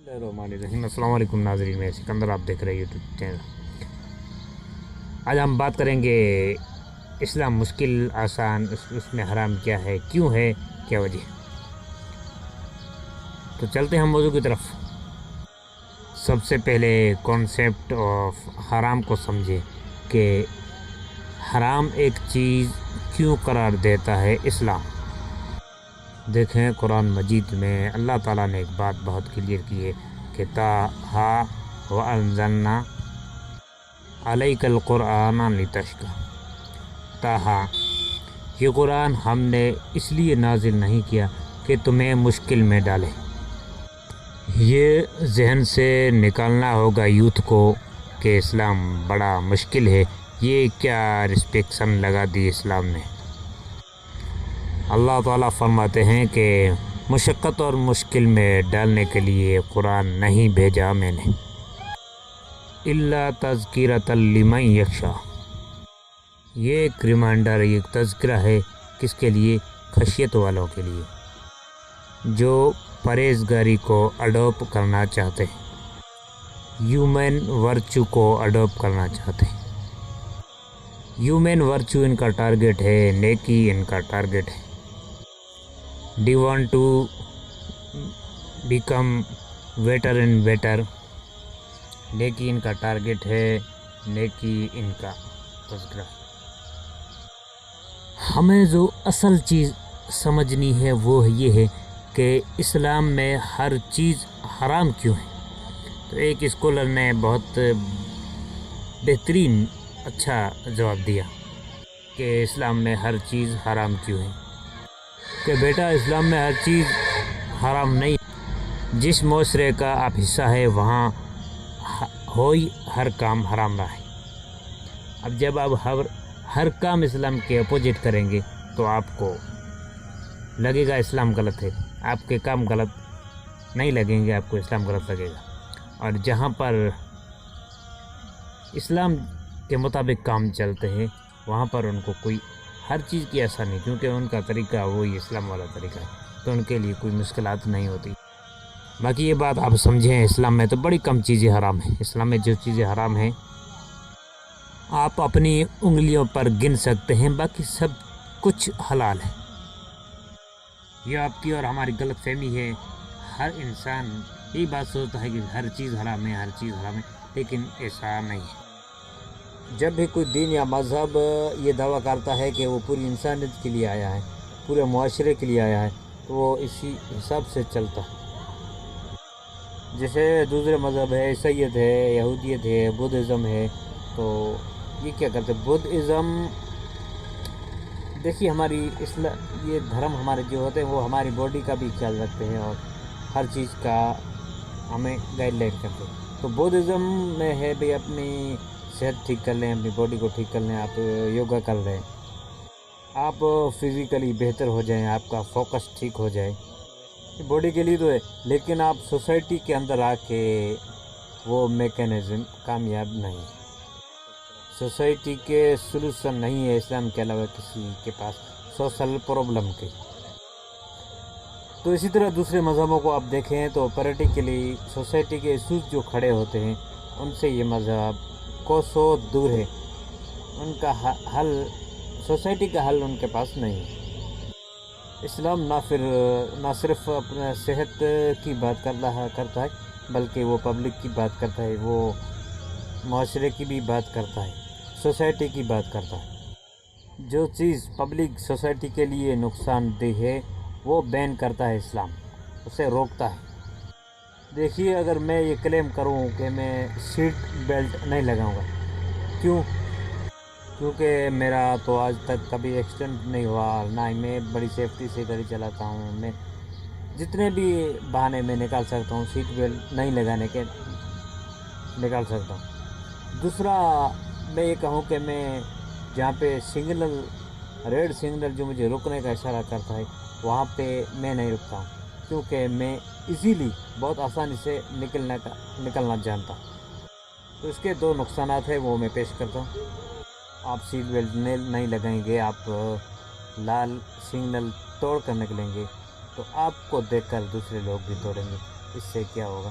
السلام علیکم ناظرین، میں سکندر، آپ دیکھ رہے ہیں یوٹیوب چینل۔ آج ہم بات کریں گے اسلام مشکل آسان، اس میں حرام کیا ہے، کیوں ہے، کیا وجہ۔ تو چلتے ہیں ہم موضوع کی طرف۔ سب سے پہلے کانسیپٹ آف حرام کو سمجھے کہ حرام ایک چیز کیوں قرار دیتا ہے اسلام۔ دیکھیں قرآن مجید میں اللہ تعالیٰ نے ایک بات بہت کلیئر کی ہے کہ تاہا وَأَنزَلْنَا عَلَيْكَ الْقُرْآنَ لِتَشْقَىٰ۔ تاہا، یہ قرآن ہم نے اس لیے نازل نہیں کیا کہ تمہیں مشکل میں ڈالے۔ یہ ذہن سے نکالنا ہوگا یوتھ کو کہ اسلام بڑا مشکل ہے، یہ کیا ریسٹرکشن لگا دی اسلام نے۔ اللہ تعالیٰ فرماتے ہیں کہ مشقت اور مشکل میں ڈالنے کے لیے قرآن نہیں بھیجا میں نے، اِلَّا تَذْكِرَةً لِمَن یخشیٰ۔ یہ ایک ریمائنڈر، ایک تذکرہ ہے، کس کے لیے؟ خشیت والوں کے لیے، جو پرہیزگاری کو اڈاپٹ کرنا چاہتے ہیں، ہیومن ورچو کو اڈاپٹ کرنا چاہتے ہیں۔ ہیومن ورچو ان کا ٹارگٹ ہے، نیکی ان کا ٹارگٹ ہے۔ They want to become better and better, نیکی ان کا ٹارگٹ ہے، نیکی ان کا تذکرہ۔ ہمیں جو اصل چیز سمجھنی ہے وہ یہ ہے کہ اسلام میں ہر چیز حرام کیوں ہے۔ تو ایک اسکالر نے بہت بہترین اچھا جواب دیا کہ اسلام میں ہر چیز حرام کیوں ہے، کہ بیٹا اسلام میں ہر چیز حرام نہیں، جس معاشرے کا آپ حصہ ہے وہاں ہوئی ہر کام حرام رہا ہے۔ اب جب آپ ہر کام اسلام کے اپوزٹ کریں گے تو آپ کو لگے گا اسلام غلط ہے، آپ کے کام غلط نہیں لگیں گے، آپ کو اسلام غلط لگے گا۔ اور جہاں پر اسلام کے مطابق کام چلتے ہیں وہاں پر ان کو کوئی ہر چیز کی آسانی، کیونکہ ان کا طریقہ وہی اسلام والا طریقہ ہے، تو ان کے لیے کوئی مشکلات نہیں ہوتی۔ باقی یہ بات آپ سمجھیں، اسلام میں تو بڑی کم چیزیں حرام ہیں۔ اسلام میں جو چیزیں حرام ہیں آپ اپنی انگلیوں پر گن سکتے ہیں، باقی سب کچھ حلال ہے۔ یہ آپ کی اور ہماری غلط فہمی ہے۔ ہر انسان یہی بات سوچتا ہے کہ ہر چیز حرام ہے، ہر چیز حرام ہے، لیکن ایسا نہیں ہے۔ جب بھی کوئی دین یا مذہب یہ دعویٰ کرتا ہے کہ وہ پوری انسانیت کے لیے آیا ہے، پورے معاشرے کے لیے آیا ہے، تو وہ اسی حساب سے چلتا ہے۔ جیسے دوسرے مذہب ہے، عیسائیت ہے، یہودیت ہے، بدھزم ہے، تو یہ کیا کرتے ہیں؟ بدھزم دیکھیے، ہماری یہ دھرم ہمارے جو ہوتے ہیں وہ ہماری باڈی کا بھی خیال رکھتے ہیں اور ہر چیز کا ہمیں گائیڈ لائن کرتے ہیں۔ تو بدھزم میں ہے بھی اپنی صحت ٹھیک کر لیں، اپنی باڈی کو ٹھیک کر لیں، آپ یوگا کر رہے ہیں، آپ فزیکلی بہتر ہو جائیں، آپ کا فوکس ٹھیک ہو جائے، باڈی کے لیے تو ہے، لیکن آپ سوسائٹی کے اندر آ کے وہ میکینزم کامیاب نہیں ہے۔ سوسائٹی کے سلوشن نہیں ہے اسلام کے علاوہ کسی کے پاس سوشل پرابلم کے۔ تو اسی طرح دوسرے مذہبوں کو آپ دیکھیں تو پریکٹیکلی سوسائٹی کے ایشوز جو کھڑے ہوتے ہیں ان سے یہ مذہب کوسوں دور ہے، ان کا حل، سوسائٹی کا حل ان کے پاس نہیں ہے۔ اسلام نہ صرف اپنے صحت کی بات کرتا ہے بلکہ وہ پبلک کی بات کرتا ہے، وہ معاشرے کی بھی بات کرتا ہے، سوسائٹی کی بات کرتا ہے۔ جو چیز پبلک سوسائٹی کے لیے نقصان دہ ہے وہ بین کرتا ہے اسلام، اسے روکتا ہے۔ دیکھیے، اگر میں یہ کلیم کروں کہ میں سیٹ بیلٹ نہیں لگاؤں گا، کیونکہ میرا تو آج تک کبھی ایکسیڈنٹ نہیں ہوا، نہ ہی میں بڑی سیفٹی سے گاڑی چلاتا ہوں، میں جتنے بھی بہانے میں نکال سکتا ہوں سیٹ بیلٹ نہیں لگانے کے نکال سکتا ہوں۔ دوسرا، میں یہ کہوں کہ میں جہاں پہ سگنل، ریڈ سگنل جو مجھے رکنے کا اشارہ کرتا ہے وہاں پہ میں نہیں رکتا ہوں، کیونکہ میں ایزیلی بہت آسانی سے نکلنا جانتا ہوں۔ تو اس کے دو نقصانات ہیں، وہ میں پیش کرتا ہوں۔ آپ سیٹ بیلٹ نہیں لگائیں گے، آپ لال سگنل توڑ کر نکلیں گے تو آپ کو دیکھ کر دوسرے لوگ بھی توڑیں گے، اس سے کیا ہوگا؟